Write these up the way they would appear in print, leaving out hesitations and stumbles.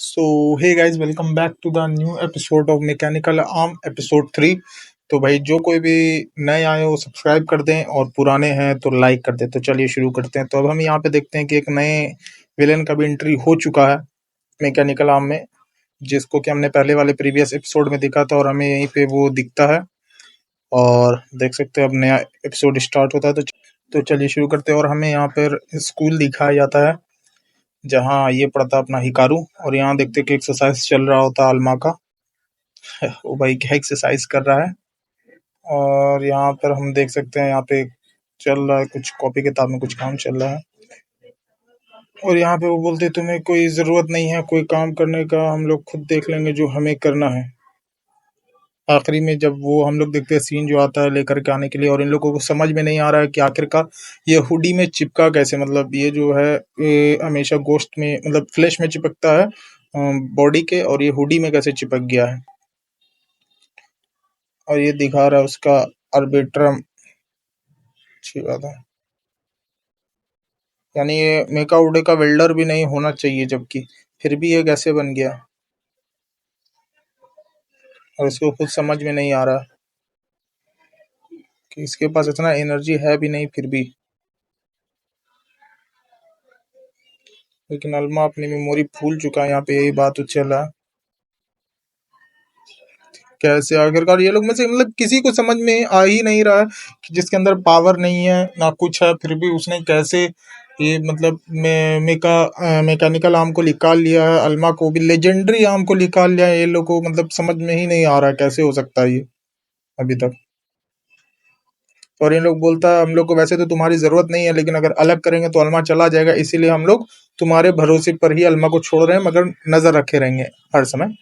So hey guys, welcome back to the new episode of mechanical arm episode 3। तो भाई जो कोई भी नए आए हो सब्सक्राइब कर दें और पुराने हैं तो लाइक कर दें। तो चलिए शुरू करते हैं। तो अब हम यहाँ पे देखते हैं कि एक नए विलेन का भी एंट्री हो चुका है मैकेनिकल आर्म में, जिसको कि हमने पहले वाले प्रीवियस एपिसोड में देखा था और हमें यहीं पे वो दिखता है। और देख सकते हैं अब नया एपिसोड स्टार्ट होता है। तो चलिए शुरू करते हैं। और हमें यहाँ पर स्कूल दिखाया जाता है जहाँ ये पढ़ता अपना हिकारू। और यहाँ देखते कि एक्सरसाइज चल रहा होता अल्मा का। वो भाई क्या एक्सरसाइज कर रहा है। और यहाँ पर हम देख सकते हैं यहाँ पे चल रहा है कुछ कॉपी किताब में कुछ काम चल रहा है। और यहाँ पे वो बोलते तुम्हें कोई जरूरत नहीं है कोई काम करने का, हम लोग खुद देख लेंगे जो हमें करना है। आखिरी में जब वो हम लोग देखते हैं सीन जो आता है लेकर के आने के लिए, और इन लोगों को समझ में नहीं आ रहा है कि आखिरकार ये हुडी में चिपका कैसे। मतलब ये जो है ये हमेशा गोश्त में मतलब फ्लैश में चिपकता है बॉडी के, और ये हुडी में कैसे चिपक गया है। और ये दिखा रहा है उसका आर्बिट्रम। अच्छी बात है। यानी ये मेका उडे का वेल्डर भी नहीं होना चाहिए, जबकि फिर भी ये कैसे बन गया और इसको खुद समझ में नहीं आ रहा कि इसके पास इतना एनर्जी है भी नहीं फिर भी। लेकिन अल्मा अपनी मेमोरी भूल चुका है, यहाँ पे यही बात चल रहा है। कैसे आखिरकार ये लोग में से मतलब किसी को समझ में आ ही नहीं रहा है कि जिसके अंदर पावर नहीं है ना कुछ है, फिर भी उसने कैसे ये मतलब मैकेनिकल आर्म को निकाल लिया है। अल्मा को भी लेजेंडरी आर्म को निकाल लिया है। ये लोग को मतलब समझ में ही नहीं आ रहा है कैसे हो सकता है ये अभी तक। और इन लोग बोलता है हम लोग को वैसे तो तुम्हारी जरूरत नहीं है, लेकिन अगर अलग करेंगे तो अल्मा चला जाएगा, इसीलिए हम लोग तुम्हारे भरोसे पर ही अल्मा को छोड़ रहे हैं, मगर नजर रखे रहेंगे हर समय।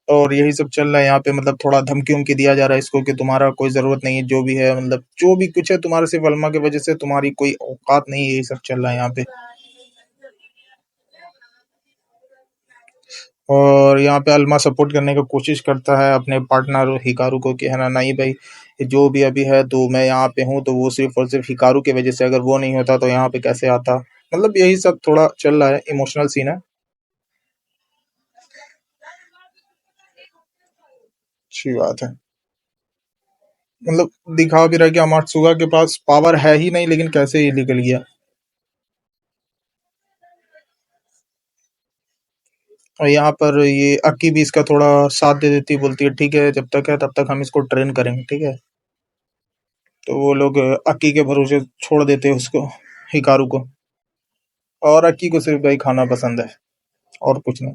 और यही सब चल रहा है यहाँ पे। मतलब थोड़ा धमकी उमकी दिया जा रहा है इसको कि तुम्हारा कोई जरूरत नहीं है, जो भी है मतलब जो भी कुछ है तुम्हारे सिर्फ अल्मा की वजह से, तुम्हारी कोई औकात नहीं है। यही सब चल रहा है यहाँ पे। और यहाँ पे अल्मा सपोर्ट करने की कोशिश करता है अपने पार्टनर हिकारू को कि है ना, नहीं भाई ये जो भी अभी है तो मैं यहाँ पे हूँ तो वो सिर्फ और सिर्फ हिकारू की वजह से, अगर वो नहीं होता तो यहाँ पे कैसे आता। मतलब यही सब थोड़ा चल रहा है, इमोशनल सीन है। अच्छी बात है। मतलब दिखा भी रहा है कि अमात्सुगा के पास पावर है ही नहीं, लेकिन कैसे ये निकल गया। और यहाँ पर ये अक्की भी इसका थोड़ा साथ दे देती है, बोलती है ठीक है जब तक है तब तक हम इसको ट्रेन करेंगे, ठीक है। तो वो लोग अक्की के भरोसे छोड़ देते हैं उसको, हिकारू को। और अक्की को सिर्फ भाई खाना पसंद है और कुछ नहीं।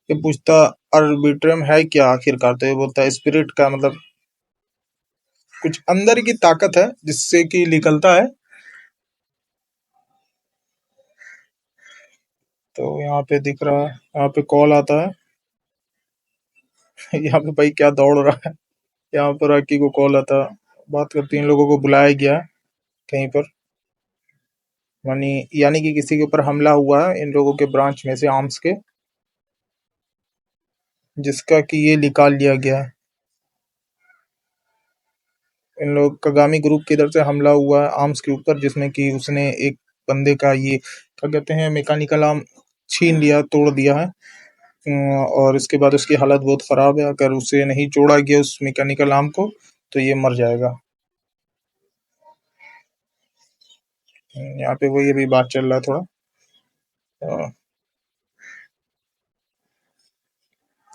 ये पूछता अर्बिट्रम है क्या आखिरकार, तो ये बोलता है स्पिरिट का मतलब कुछ अंदर की ताकत है जिससे कि निकलता है। तो यहाँ पे दिख रहा है, यहाँ पे कॉल आता है। यहाँ पे भाई क्या दौड़ रहा है। यहाँ पर अक्की को कॉल आता है, बात करती है। इन लोगों को बुलाया गया है कहीं पर, यानी यानी कि किसी के ऊपर हमला हुआ है इन लोगों के ब्रांच में से, आर्म्स के, जिसका कि ये निकाल लिया गया है। इन लोग कगामी ग्रुप की तरफ से हमला हुआ है आर्म्स के ऊपर, जिसमें कि उसने एक बंदे का ये क्या कहते हैं मैकेनिकल आर्म छीन लिया, तोड़ दिया है। और इसके बाद उसकी हालत बहुत खराब है। अगर उसे नहीं जोड़ा गया उस मैकेनिकल आर्म को तो ये मर जाएगा। यहाँ पे वही अभी बात चल रहा है थोड़ा। अ,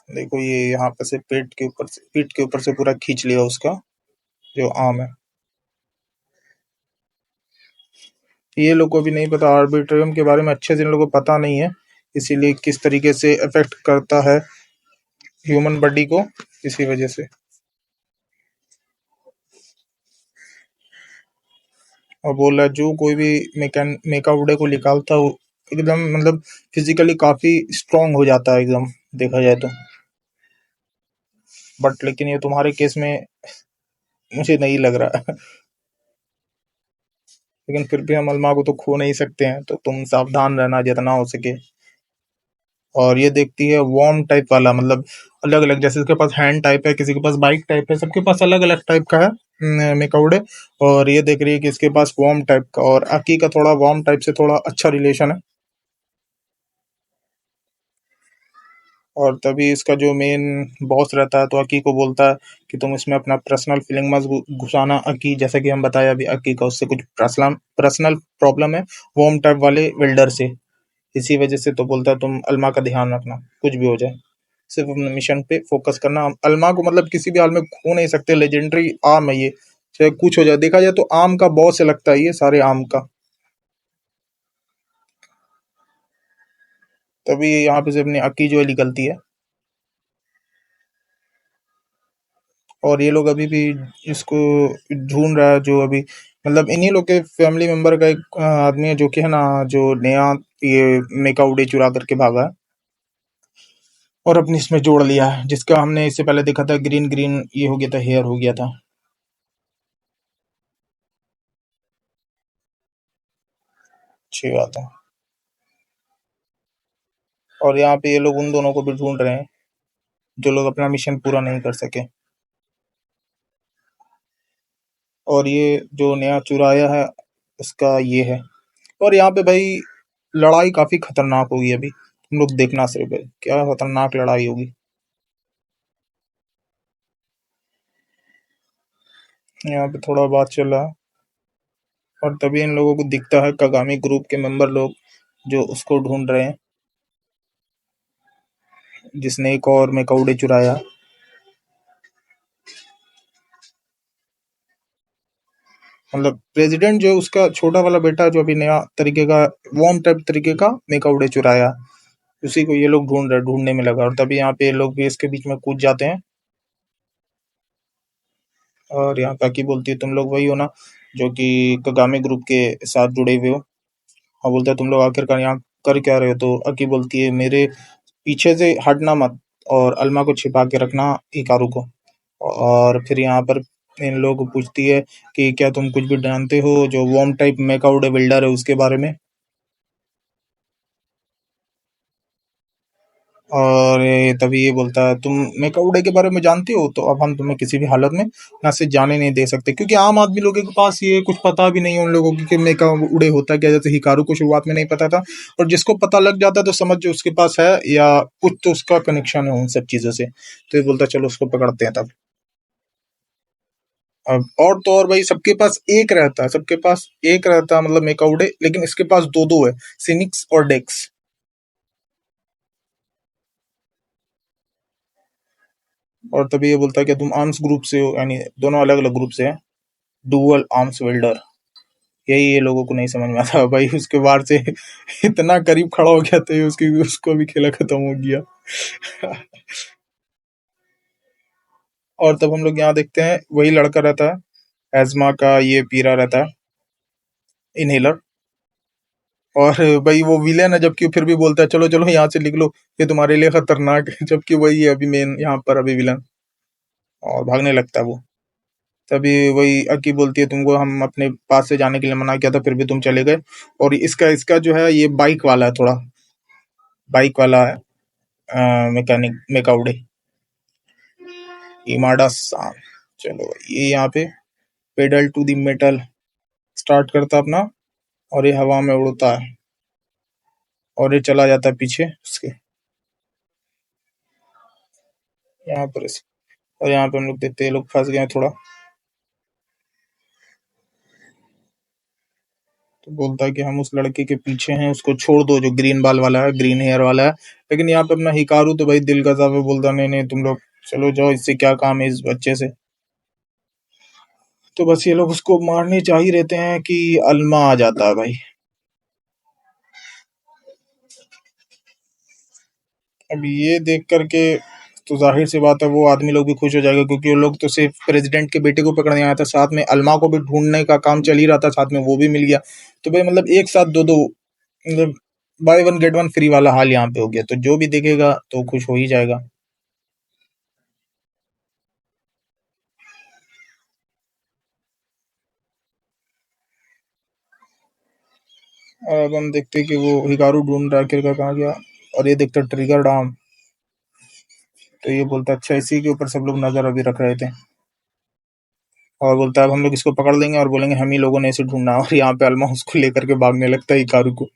देखो ये यहाँ पे से पीठ के ऊपर से पूरा खींच लिया उसका जो आर्म है। ये लोग को भी नहीं पता, आर्बिट्रियम के बारे में अच्छे से इन लोगों को पता नहीं है, इसीलिए किस तरीके से अफेक्ट करता है ह्यूमन बॉडी को, इसी वजह से। और बोला जो कोई भी मेकाउडे को निकालता हो एकदम मतलब फिजिकली काफी स्ट्रांग हो जाता है एकदम, देखा जाए तो। बट लेकिन ये तुम्हारे केस में मुझे नहीं लग रहा है। लेकिन फिर भी हम अल्मा को तो खो नहीं सकते हैं, तो तुम सावधान रहना जितना हो सके। और ये देखती है वार्म टाइप वाला, मतलब अलग अलग, जैसे इसके पास हैंड टाइप है, किसी के पास बाइक टाइप है, सबके पास अलग अलग टाइप का है मेकअउडे। और ये देख रही है कि इसके पास वार्म टाइप का, और अकी का थोड़ा वार्म टाइप से थोड़ा अच्छा रिलेशन है। और तभी इसका जो मेन बॉस रहता है तो अकी को बोलता है कि तुम इसमें अपना पर्सनल फीलिंग मत घुसाना। अकी, जैसे कि हम बताया अभी, अकी का उससे कुछ पर्सनल पर्सनल प्रॉब्लम है वार्म टाइप वाले बिल्डर से, इसी वजह से तो बोलता है तुम अल्मा का ध्यान रखना, कुछ भी हो जाए सिर्फ अपने मिशन पे फोकस करना। अल्मा को मतलब किसी भी हाल में खो नहीं सकते, लेजेंडरी आम है ये, चाहे कुछ हो जाए। देखा जाए तो आम का बॉस से लगता है ये सारे आम का। तभी यहाँ पे से अपनी अक्की जो है निकलती है, और ये लोग अभी भी इसको ढूंढ रहा है, जो अभी मतलब इन्हीं लोग के फैमिली मेंबर का एक आदमी है, जो कि है ना, जो नया ये मेकआउडे चुरा करके भागा है और अपनी इसमें जोड़ लिया है, जिसका हमने इससे पहले देखा था ग्रीन ग्रीन ये हो गया था, हेयर हो गया था। अच्छी बात है। और यहाँ पे ये लोग उन दोनों को भी ढूंढ रहे हैं जो लोग अपना मिशन पूरा नहीं कर सके। और ये जो नया चुराया है इसका ये है। और यहाँ पे भाई लड़ाई काफी खतरनाक होगी अभी, तुम लोग देखना सिर्फ भाई, क्या खतरनाक लड़ाई होगी। यहाँ पे थोड़ा बात चल रहा है, और तभी इन लोगों को दिखता है कगामी ग्रुप के मेंबर लोग जो उसको ढूंढ रहे हैं, जिसने एक और मेकआउडे चुराया। मतलब प्रेसिडेंट जो है, उसका छोटा वाला बेटा जो अभी नया तरीके का वॉर्म टाइप तरीके का मेकआउडे चुराया, उसी को ये लोग ढूंढने में लगा। और तभी यहाँ पे ये लोग भी इसके बीच में कूद जाते हैं। और यहाँ काकी बोलती है तुम लोग वही हो ना जो कि कगामी ग्रुप के साथ जुड़े हुए हो। हाँ, बोलता है तुम लोग आखिरकार यहाँ कर क्या रहे हो। तो अकी बोलती है मेरे पीछे से हटना मत, और अल्मा को छिपा के रखना हिकारू को। और फिर यहाँ पर इन लोगों को पूछती है कि क्या तुम कुछ भी जानते हो जो वॉर्म टाइप मेकआउडे बिल्डर है उसके बारे में। और तभी ये बोलता है तुम मेकअउडे के बारे में जानते हो, तो अब हम तुम्हें किसी भी हालत में ना से जाने नहीं दे सकते, क्योंकि आम आदमी लोगों के पास ये कुछ पता भी नहीं है उन लोगों की कि मेकअउडे होता क्या। जैसे हिकारू को शुरुआत में नहीं पता था, और जिसको पता लग जाता तो समझ जो उसके पास है या कुछ तो उसका कनेक्शन है उन सब चीजों से। तो ये बोलता है चलो उसको पकड़ते हैं तब। अब और तो और भाई सबके पास एक रहता है, सबके पास एक रहता है मतलब मेकअउडे, लेकिन इसके पास दो दो है, सिनिक्स और डेक्स। और तभी ये बोलता है कि तुम आर्म्स ग्रुप से हो, यानी दोनों अलग अलग ग्रुप से हैं, डुअल आर्म्स वेल्डर। यही ये लोगों को नहीं समझ में आता भाई, उसके बाद से इतना करीब खड़ा हो गया तो उसकी उसको भी खेला खत्म हो गया। और तब हम लोग यहाँ देखते हैं वही लड़का रहता है, एजमा का ये पीरा रहता है, इनहेलर। और भाई वो विलेन है, जबकि फिर भी बोलता है चलो चलो यहाँ से निकलो, ये तुम्हारे लिए खतरनाक है, जबकि वही है अभी मेन यहाँ पर अभी विलन। और भागने लगता है वो। तभी वही अक्की बोलती है तुमको हम अपने पास से जाने के लिए मना किया था, फिर भी तुम चले गए। और इसका इसका जो है ये बाइक वाला है, थोड़ा बाइक वाला है, मैकेनिक मेकाउडे इमाडा सान। चलो ये यहाँ पे pedal to the metal start करता अपना, और ये हवा में उड़ता है, और ये चला जाता है पीछे उसके यहाँ पर और यहाँ पे हम लोग देखते हैं ये लोग फंस गए हैं थोड़ा। तो बोलता है कि हम उस लड़के के पीछे हैं, उसको छोड़ दो जो ग्रीन बाल वाला है, ग्रीन हेयर वाला है। लेकिन यहाँ पे अपना हिकारू तो भाई दिल गजा पे बोलता नहीं नहीं तुम लोग चलो जाओ, इससे क्या काम है इस बच्चे से। तो बस ये लोग उसको मारने चाह ही रहते हैं कि अल्मा आ जाता है भाई। अब ये देख करके तो जाहिर सी बात है वो आदमी लोग भी खुश हो जाएगा, क्योंकि वो लोग तो सिर्फ प्रेसिडेंट के बेटे को पकड़ने आया था, साथ में अल्मा को भी ढूंढने का काम चल ही रहा था, साथ में वो भी मिल गया। तो भाई मतलब एक साथ दो दो, मतलब by one get one free वाला हाल यहाँ पे हो गया, तो जो भी देखेगा तो खुश हो ही जाएगा। और अब हम देखते हैं कि वो हिकारू ढूंढ रहा है, आखिरकार कहाँ गया। और ये देखते ट्रिगर डाउन। तो ये बोलता अच्छा इसी के ऊपर सब लोग नजर अभी रख रहे थे, और बोलता है अब हम लोग इसको पकड़ लेंगे और बोलेंगे हम ही लोगों ने इसे ढूंढना। और यहाँ पे अल्मा उसको लेकर के भागने लगता है हिकारू को।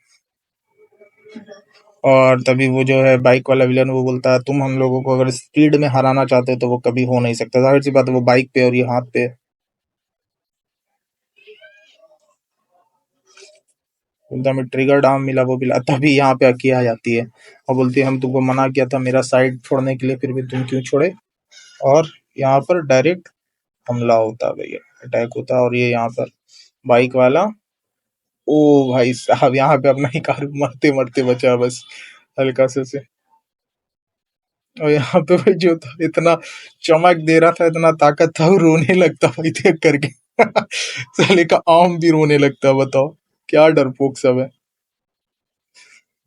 और तभी वो जो है बाइक वाला विलन वो बोलता है तुम हम लोगों को अगर स्पीड में हराना चाहते हो तो वो कभी हो नहीं सकता, जाहिर सी बात है वो बाइक पे और ये हाथ पे। बोलता हमें ट्रिगर डाउन मिला वो मिला। तभी यहाँ पे अकी आ जाती है और बोलती है हम तुमको मना किया था मेरा साइड छोड़ने के लिए, फिर भी तुम क्यों छोड़े। और यहाँ पर डायरेक्ट हमला होता है भैया, अटैक होता है। और ये यहाँ पर बाइक वाला, ओ भाई साहब यहाँ पे अपना ही कार मरते मरते बचा बस, हल्का से। और यहाँ पे भाई जो था इतना चमक दे रहा था, इतना ताकत था, वो रोने लगता भाई देख करके। साले का आम भी रोने लगता, बताओ क्या डरपोक सब है।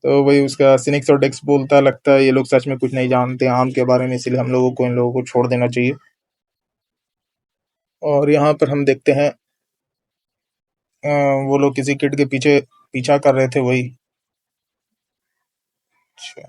तो भाई उसका सिनिक्स और डेक्स बोलता लगता है ये लोग सच में कुछ नहीं जानते आम के बारे में, इसलिए हम लोगों को इन लोगों को छोड़ देना चाहिए। और यहाँ पर हम देखते हैं वो लोग किसी किड के पीछे पीछा कर रहे थे वही। अच्छा,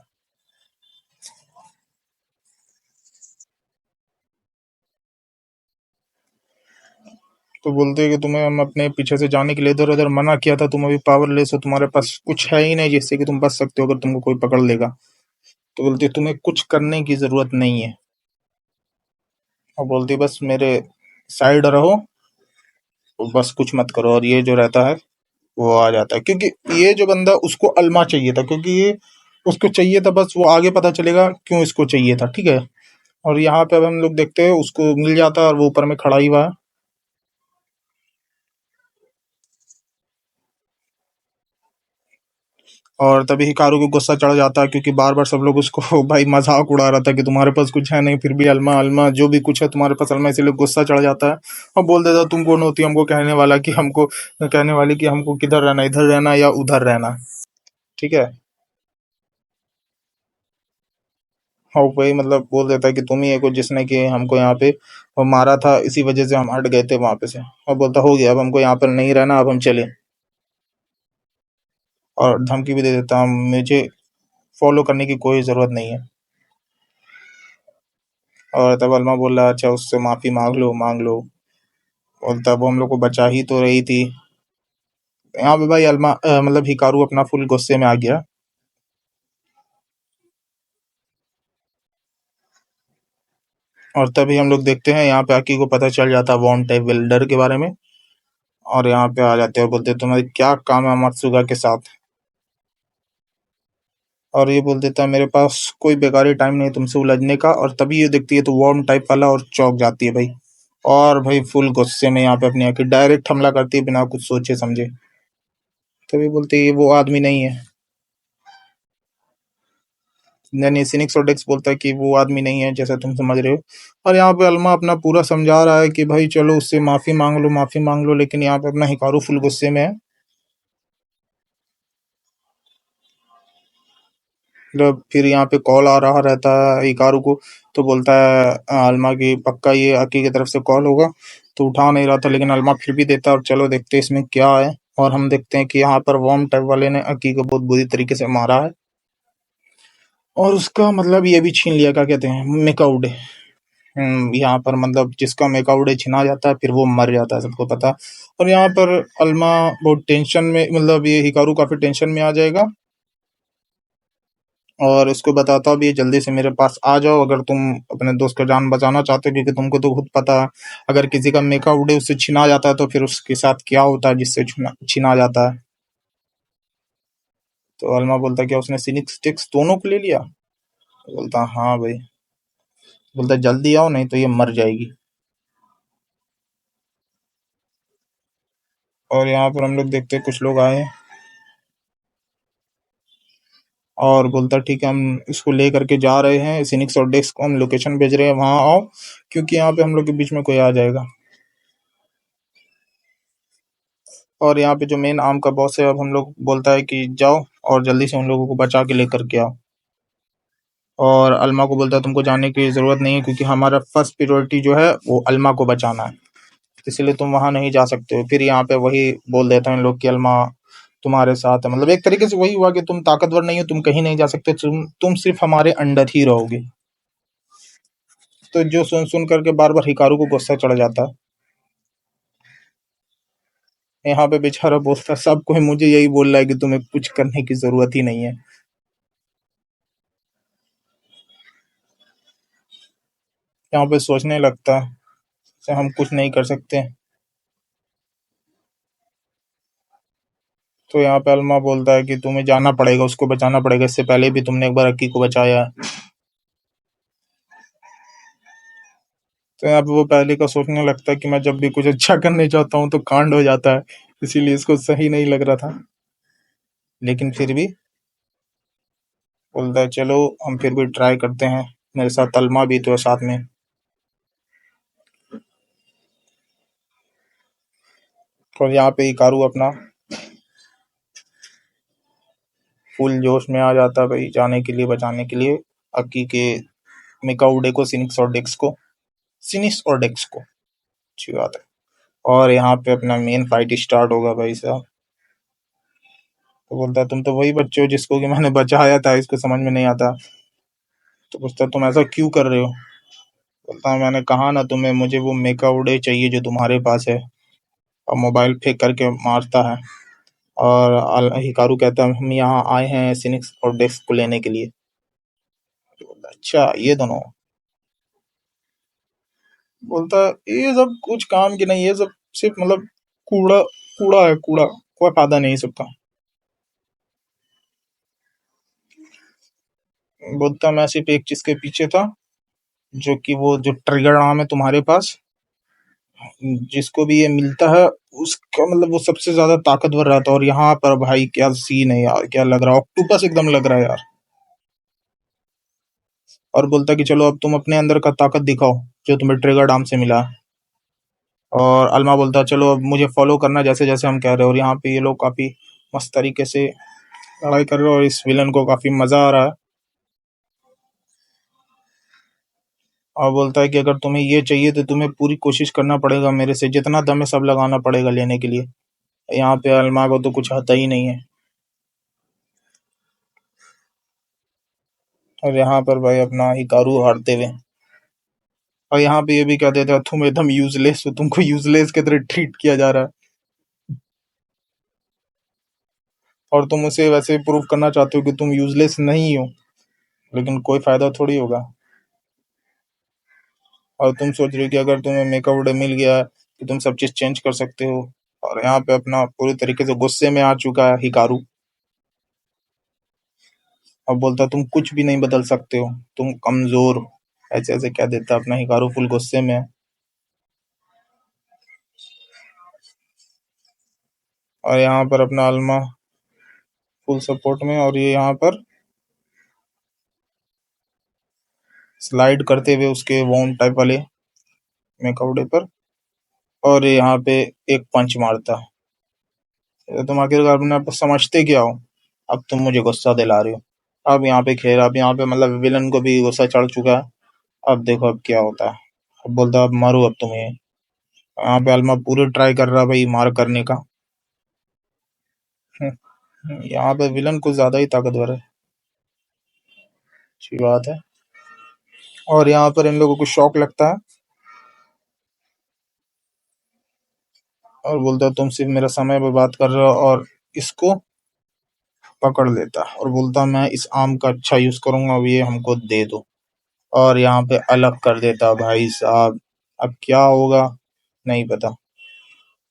तो बोलते हैं कि तुम्हें हम अपने पीछे से जाने के लिए इधर उधर मना किया था, तुम अभी पावरलेस हो, तुम्हारे पास कुछ है ही नहीं जिससे कि तुम बच सकते हो अगर तुमको कोई पकड़ लेगा। तो बोलती है तुम्हें कुछ करने की जरूरत नहीं है। और बोलती है बस मेरे साइड रहो, और बस कुछ मत करो। और ये जो रहता है वो आ जाता है, क्योंकि ये जो बंदा उसको अल्मा चाहिए था, क्योंकि ये उसको चाहिए था, बस वो आगे पता चलेगा क्यों इसको चाहिए था, ठीक है। और यहाँ पे अब हम लोग देखते हैं उसको मिल जाता है और वो ऊपर में खड़ा ही हुआ है। और तभी हिकारू को गुस्सा चढ़ जाता है, क्योंकि बार बार सब लोग उसको भाई मजाक उड़ा रहा था कि तुम्हारे पास कुछ है नहीं, फिर भी अल्मा अल्मा जो भी कुछ है तुम्हारे पास अल्मा, इसीलिए गुस्सा चढ़ जाता है। और बोल देता तुम कौन होती है हमको कहने वाला कि हमको कहने वाली कि हमको किधर रहना, इधर रहना या उधर रहना, ठीक है। और वही मतलब बोल देता है कि तुम ही एक हो जिसने कि हमको यहाँ पे वो मारा था, इसी वजह से हम हट गए थे वहां पे से। और बोलता हो गया अब हमको यहाँ पर नहीं रहना, अब हम चले। और धमकी भी दे देता मुझे फॉलो करने की कोई जरूरत नहीं है। और तब अल्मा बोल रहा अच्छा उससे माफी मांग लो मांग लो। और तब वो हम लोग को बचा ही तो रही थी। यहाँ पे भाई अल्मा मतलब हिकारू अपना फुल गुस्से में आ गया। और तभी हम लोग देखते हैं यहाँ पे आकी को पता चल जाता है वॉन टाइप वेल्डर के बारे में। और यहाँ पे आ जाते हैं और बोलते हैं तुम्हारी क्या काम है मत्सुगा के साथ। और ये बोल देता है मेरे पास कोई बेकारी टाइम नहीं तुमसे उलझने का। और तभी ये देखती है तो वार्म टाइप वाला और चौंक जाती है भाई। और भाई फुल गुस्से में यहाँ पे अपनी आके डायरेक्ट हमला करती है बिना कुछ सोचे समझे। तभी बोलती है ये वो आदमी नहीं है। यानी सिनिक्स और डेक्स बोलता है कि वो आदमी नहीं है जैसा तुम समझ रहे हो। और यहाँ पे अल्मा अपना पूरा समझा रहा है कि भाई चलो उससे माफी मांग लो माफी मांग लो, लेकिन यहाँ पे अपना हिकारू फुल गुस्से में है। मतलब फिर यहाँ पे कॉल आ रहा रहता है हिकारू को। तो बोलता है अल्मा की पक्का ये अकी की तरफ से कॉल होगा। तो उठा नहीं रहा था, लेकिन अल्मा फिर भी देता है और चलो देखते हैं इसमें क्या है। और हम देखते हैं कि यहाँ पर वॉर्म टाइप वाले ने अकी को बहुत बुरी तरीके से मारा है। और उसका मतलब ये भी छीन लिया, क्या कहते हैं, मेकाउडे। यहाँ पर मतलब जिसका मेकाउडे छिना जाता है फिर वो मर जाता है, सबको पता। और यहाँ पर अल्मा बहुत टेंशन में, मतलब ये हिकारू काफी टेंशन में आ जाएगा। और उसको बताता भी है जल्दी से मेरे पास आ जाओ अगर तुम अपने दोस्त का जान बचाना चाहते हो, क्योंकि तुमको तो खुद पता है अगर किसी का मेका उड़े उससे छिना जाता है तो फिर उसके साथ क्या होता है जिससे छिना जाता है। तो अल्मा बोलता है क्या उसने सिनिक स्टिक्स दोनों को ले लिया। बोलता हाँ भाई। बोलता जल्दी आओ नहीं तो ये मर जाएगी। और यहाँ पर हम लोग देखते हैं कुछ लोग आए हैं। और बोलता ठीक है हम इसको ले करके जा रहे हैं, सिनिक्स और डेस्क को हम लोकेशन भेज रहे हैं वहां आओ, क्योंकि यहाँ पे हम लोग के बीच में कोई आ जाएगा। और यहाँ पे जो मेन आम का बॉस है अब हम लोग बोलता है कि जाओ और जल्दी से उन लोगों को बचा के लेकर के आओ। और अल्मा को बोलता है तुमको जाने की जरूरत नहीं है, क्योंकि हमारा फर्स्ट प्रायोरिटी जो है वो अल्मा को बचाना है, इसलिए तुम वहां नहीं जा सकते हो। फिर यहाँ पे वही बोल देता है इन लोग कि अल्मा तुम्हारे साथ है, मतलब एक तरीके से वही हुआ कि तुम ताकतवर नहीं हो, तुम कहीं नहीं जा सकते, तुम सिर्फ हमारे अंडर ही रहोगे। तो जो सुन सुन करके बार बार हिकारू को गुस्सा चढ़ जाता है। यहाँ पे बेचारा बोलता है, सब कोई मुझे यही बोल रहा है कि तुम्हें कुछ करने की जरूरत ही नहीं है। यहाँ पे सोचने लगता है कि हम कुछ नहीं कर सकते। तो यहाँ पे अल्मा बोलता है कि तुम्हें जाना पड़ेगा, उसको बचाना पड़ेगा, इससे पहले भी तुमने एक बार अक्की को बचाया है। तो यहाँ पे वो पहले का सोचने लगता है कि मैं जब भी कुछ अच्छा करने जाता हूँ तो कांड हो जाता है, इसीलिए इसको सही नहीं लग रहा था। लेकिन फिर भी बोलता है चलो हम फिर भी ट्राई करते हैं, मेरे साथ अल्मा भी तो है साथ में। और यहाँ पे हिकारू अपना फुल जोश में आ जाता है भाई, जाने के लिए, बचाने के लिए अक्की के मिकाउडे को, सिनिस और डेक्स को। अच्छी बात है। और यहाँ पे अपना मेन फाइट स्टार्ट होगा भाई साहब। तो बोलता है तुम तो वही बच्चे हो जिसको कि मैंने बचाया था, इसको समझ में नहीं आता। तो पूछता है तुम ऐसा क्यों कर रहे हो। बोलता है मैंने कहा ना तुम्हें, मुझे वो मेकाउडे चाहिए जो तुम्हारे पास है। और मोबाइल फेंक करके मारता है। और हिकारू कहता है हम यहाँ आए हैं सिनिक्स और डेक्स को लेने के लिए। तो बोलता है, अच्छा ये दोनों। बोलता है ये सब कुछ काम की नहीं, ये सब सिर्फ मतलब कूड़ा कूड़ा है, कूड़ा, कोई फायदा नहीं सबका। बोलता मैं सिर्फ एक चीज के पीछे था, जो कि वो जो ट्रिगर नाम है तुम्हारे पास, जिसको भी ये मिलता है उसका मतलब वो सबसे ज्यादा ताकतवर रहता है। और यहाँ पर भाई क्या सीन है यार, क्या लग रहा है, ऑक्टोपस एकदम लग रहा है यार। और बोलता है कि चलो अब तुम अपने अंदर का ताकत दिखाओ जो तुम्हें ट्रिगर डाम से मिला। और अल्मा बोलता है चलो अब मुझे फॉलो करना जैसे जैसे हम कह रहे हैं। और यहाँ पे ये लोग काफी मस्त तरीके से लड़ाई कर रहे हो और इस विलन को काफी मजा आ रहा है। और बोलता है कि अगर तुम्हें ये चाहिए तो तुम्हें पूरी कोशिश करना पड़ेगा, मेरे से जितना दम है सब लगाना पड़ेगा लेने के लिए। यहाँ पे अल्मा को तो कुछ आता ही नहीं है। और यहाँ पर भाई अपना हिकारू हारते हुए। और यहाँ पे ये भी कह देता है तुम एकदम यूजलेस हो, तुमको यूजलेस की तरह ट्रीट किया जा रहा है। और तुम उसे वैसे प्रूव करना चाहते हो कि तुम यूजलेस नहीं हो, लेकिन कोई फायदा थोड़ी होगा। और तुम सोच रहे हो कि अगर तुम्हें मेकअप मिल गया तो तुम सब चीज चेंज कर सकते हो। और यहाँ पे अपना पूरी तरीके से गुस्से में आ चुका है हिकारू। और बोलता तुम कुछ भी नहीं बदल सकते हो, तुम कमजोर हो, ऐसे ऐसे कह देता अपना हिकारू फुल गुस्से में है। और यहाँ पर अपना अल्मा फुल सपोर्ट में, और ये यहाँ पर स्लाइड करते हुए उसके वॉन टाइप वाले मेकअपडे पर। और ये यहाँ पे एक पंच मारता। तो तुम आखिरकार अपने आप को समझते क्या हो, अब तुम मुझे गुस्सा दिला रहे हो। अब यहाँ पे खेल, अब यहाँ पे मतलब विलन को भी गुस्सा चढ़ चुका है। अब देखो अब क्या होता है। अब बोलता अब मारो अब तुम्हें। यहाँ पे अल्मा पूरे ट्राई कर रहा भाई मार करने का। यहाँ पे विलन कुछ ज्यादा ही ताकतवर है। अच्छी बात है। और यहाँ पर इन लोगों को शौक लगता है। और बोलता तुम सिर्फ मेरा समय बर्बाद कर रहे हो, और इसको पकड़ लेता और बोलता मैं इस आम का अच्छा यूज करूंगा, अब ये हमको दे दो। और यहाँ पे अलग कर देता भाई साहब। अब क्या होगा नहीं पता।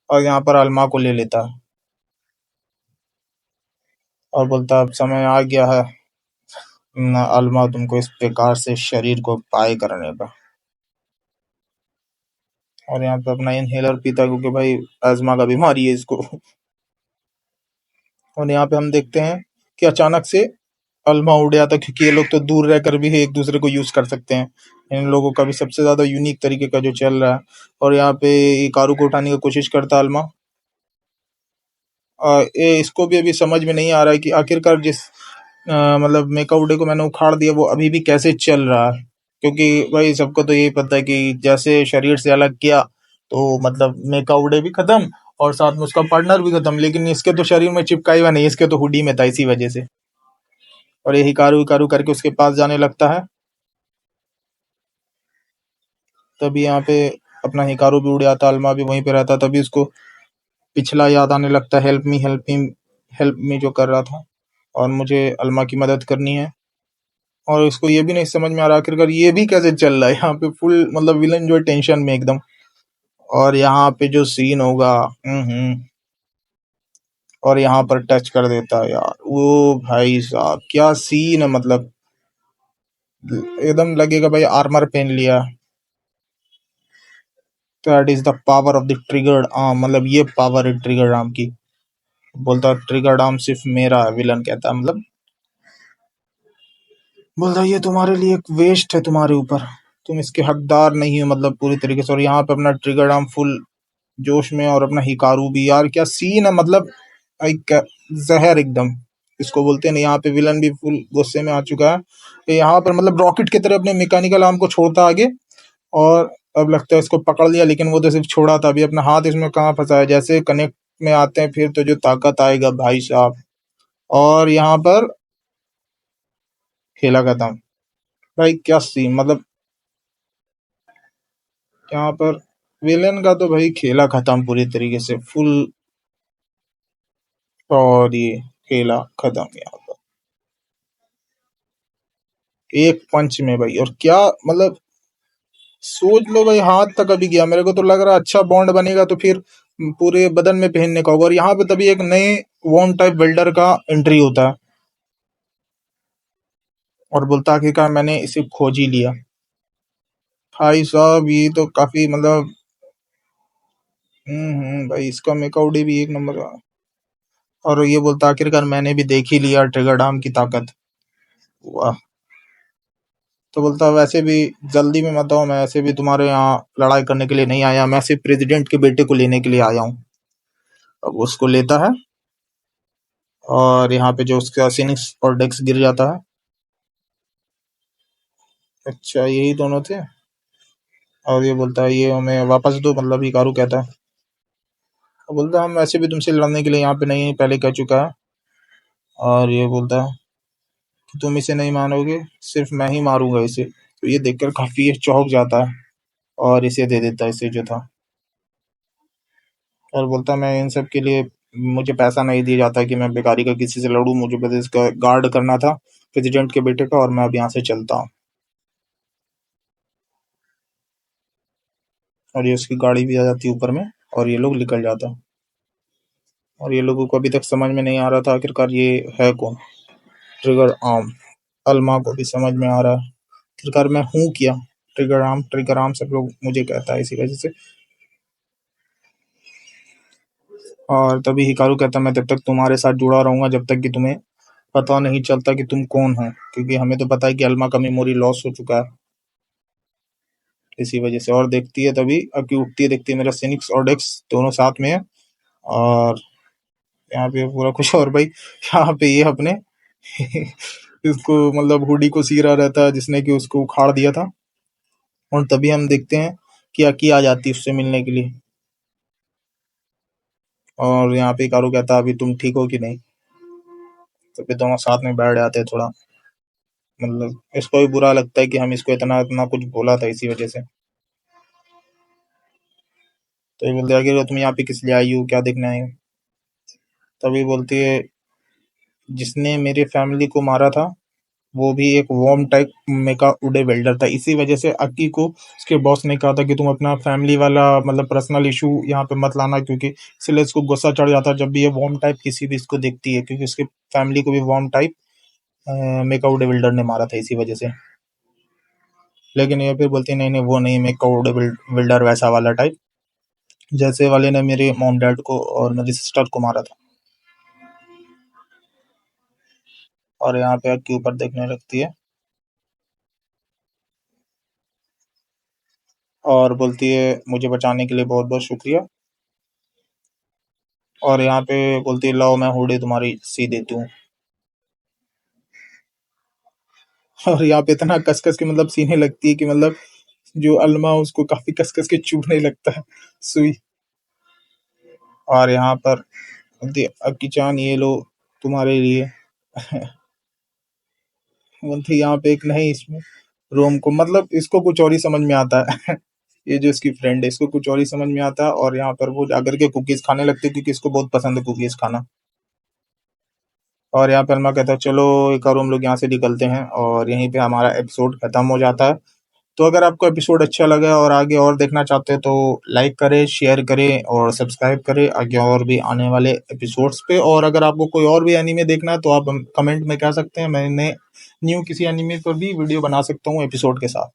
और यहाँ पर अल्मा को ले लेता और बोलता अब समय आ गया है न अल्मा तुमको इस प्रकार से शरीर को पाए करने का। और यहाँ पे अपना इनहेलर पीता क्योंकि भाई अजमा का बीमारी है इसको। और यहाँ पे हम देखते हैं कि अचानक से अल्मा उड़ जाता, क्योंकि ये लोग तो दूर रहकर भी एक दूसरे को यूज कर सकते हैं। इन लोगों का भी सबसे ज्यादा यूनिक तरीके का जो चल रहा है। और यहाँ पे इकारू को उठाने की कोशिश करता अल्मा। ये इसको भी अभी समझ में नहीं आ रहा है कि आखिरकार जिस मतलब मेकाउडे को मैंने उखाड़ दिया वो अभी भी कैसे चल रहा है। क्योंकि भाई सबको तो यही पता है कि जैसे शरीर से अलग किया तो मतलब मेकाउडे भी खत्म, और साथ में उसका पार्टनर भी खत्म, लेकिन इसके तो शरीर में चिपका हुआ नहीं, इसके तो हुडी में था इसी वजह से। और ये हिकारू हिकारू करके उसके पास जाने लगता है। तभी यहाँ पे अपना हिकारू भी उड़ जाता, अल्मा भी वहीं पे रहता। तभी उसको पिछला याद आने लगता है, हेल्प मी जो कर रहा था, और मुझे अल्मा की मदद करनी है। और उसको ये भी नहीं समझ में आ रहा आखिरकार ये भी कैसे चल रहा है यहाँ पे। फुल मतलब विलन जो है टेंशन में एकदम। और यहाँ पे जो सीन होगा, और यहाँ पर टच कर देता है यार वो। भाई साहब क्या सीन है, मतलब एकदम लगेगा भाई आर्मर पहन लिया। That is the power of the triggered arm, मतलब ये पावर है ट्रिगर्ड आर्म की। बोलता ट्रिगर्ड आर्म सिर्फ मेरा है, विलन कहता है, मतलब बोलता ये तुम्हारे लिए एक वेस्ट है, तुम्हारे ऊपर, तुम इसके हकदार नहीं हो, मतलब पूरी तरीके से। और यहाँ पे अपना ट्रिगर्ड आर्म फुल जोश में, और अपना हिकारू भी। यार क्या सीन है, मतलब एक जहर एकदम इसको बोलते हैं। यहाँ पे विलन भी फुल गुस्से में आ चुका है। यहाँ पर मतलब रॉकेट की तरह अपने मैकेनिकल आर्म को छोड़ता आगे, और अब लगता है इसको पकड़ लिया, लेकिन वो तो सिर्फ छोड़ा था, अभी अपना हाथ इसमें कहाँ फंसा है। जैसे कनेक्ट में आते हैं फिर तो जो ताकत आएगा भाई साहब। और यहाँ पर खेला खत्म। भाई क्या सीन, मतलब यहाँ पर विलेन का तो भाई खेला खत्म पूरी तरीके से फुल। और ये खेला खत्म यहाँ पर एक पंच में भाई। और क्या मतलब सोच लो भाई, हाथ तक अभी गया। मेरे को तो लग रहा है अच्छा बॉन्ड बनेगा तो फिर पूरे बदन में पहनने का होगा। और यहाँ पे तभी एक नए वॉन टाइप वेल्डर का एंट्री होता है, और बोलता है आखिरकार मैंने इसे खोज ही लिया। भाई साहब ये तो काफी मतलब भाई इसका मेकआउट भी एक नंबर का। और ये बोलता आखिरकार मैंने भी देख ही लिया ट्रिगर डाम की ताकत। वाह। तो बोलता वैसे भी जल्दी में मत आओ, मैं ऐसे भी तुम्हारे यहाँ लड़ाई करने के लिए नहीं आया, मैं सिर्फ प्रेसिडेंट के बेटे को लेने के लिए आया हूँ। अब उसको लेता है, और यहाँ पे जो उसका सिनिक्स और डेक्स गिर जाता है। अच्छा यही दोनों थे। और ये बोलता है ये हमें वापस दो, मतलब हिकारू कहता है। और बोलता है हम वैसे भी तुमसे लड़ने के लिए यहाँ पे नहीं, पहले कह चुका है। और ये बोलता है कि तुम इसे नहीं मानोगे, सिर्फ मैं ही मारूंगा इसे। तो ये देखकर काफी ये चौंक जाता है, और इसे दे देता है, इसे जो था। और बोलता है मैं इन सब के लिए, मुझे पैसा नहीं दिया जाता कि मैं बेकारी का किसी से लड़ूं, मुझे बस इसका गार्ड करना था प्रेसिडेंट के बेटे का, और मैं अब यहाँ से चलता हूँ। और ये उसकी गाड़ी भी आ जाती है ऊपर में, और ये लोग निकल जाता है। और ये लोगों को अभी तक समझ में नहीं आ रहा था आखिरकार ये है कौन, ट्रिगर आर्म। अल्मा को भी समझ में आ रहा है आखिरकार मैं हूँ क्या। ट्रिगर आर्म सब लोग मुझे कहता है इसी वजह से। और तभी हिकारू कहता है मैं तब तक तुम्हारे साथ जुड़ा रहूंगा जब तक कि तुम्हें पता नहीं चलता कि तुम कौन हो, क्योंकि हमें तो पता है कि अल्मा का मेमोरी लॉस हो चुका है इसी वजह से। और देखती है तभी अब की उठती है, देखती है मेरा सिनिक्स और डेक्स दोनों साथ में है। और यहाँ पे पूरा कुछ, और भाई यहाँ पे ये अपने इसको मतलब हुडी को सी रहा रहता है जिसने कि उसको उखाड़ दिया था। और तभी हम देखते हैं कि अकी आ जाती है उससे मिलने के लिए। और यहाँ पे कारू कहता है अभी तुम ठीक हो कि नहीं। तो फिर दोनों साथ में बैठ जाते हैं थोड़ा। मतलब इसको भी बुरा लगता है कि हम इसको इतना इतना कुछ बोला था इसी वजह से। तो ये बोलते हैं कि तुम यहाँ पे किस लिए आई हो, क्या देखने आई हो। तभी बोलती है जिसने मेरे फैमिली को मारा था वो भी एक वॉर्म टाइप मेका उडे वेल्डर था, इसी वजह से अक्की को उसके बॉस ने कहा था कि तुम अपना फैमिली वाला मतलब पर्सनल इशू यहाँ पे मत लाना, क्योंकि इसलिए इसको गुस्सा चढ़ जाता है जब भी ये वॉर्म टाइप किसी भी इसको देखती है, क्योंकि उसके फैमिली को भी वॉर्म टाइप मेका उडे वेल्डर ने मारा था इसी वजह से। लेकिन ये फिर बोलती है नहीं नहीं वो नहीं, मेका उडे वेल्डर वैसा वाला टाइप जैसे वाले ने मेरे मॉम डैड को और मेरी सिस्टर को मारा था। और यहाँ पे अक्की ऊपर देखने लगती है, और बोलती है मुझे बचाने के लिए बहुत बहुत शुक्रिया। और यहाँ पे बोलती है लाओ मैं हुडी तुम्हारी सी देती हूँ। और यहाँ पे इतना कस कस के मतलब सीने लगती है कि मतलब जो अल्मा उसको काफी कस कस के चुभने लगता है सुई। और यहाँ पर अक्की-चान ये लो तुम्हारे लिए। बोलती यहाँ पे एक नहीं, इसमें रोम को मतलब इसको कुछ और ही समझ में आता है। ये जो इसकी फ्रेंड है इसको कुछ और ही समझ में आता है, और यहाँ पर वो जाकर के कुकीज खाने लगती है क्योंकि इसको बहुत पसंद है कुकीज खाना। और यहाँ पे अल्मा कहता है चलो एक और हम लोग यहाँ से निकलते हैं, और यहीं पे हमारा एपिसोड खत्म हो जाता है। तो अगर आपको एपिसोड अच्छा लगा और आगे और देखना चाहते हैं तो लाइक करें, शेयर करें और सब्सक्राइब करें आगे और भी आने वाले एपिसोड्स पे। और अगर आपको कोई और भी एनीमे देखना है तो आप कमेंट में कह सकते हैं, मैंने न्यू किसी एनीमे पर भी वीडियो बना सकता हूँ एपिसोड के साथ।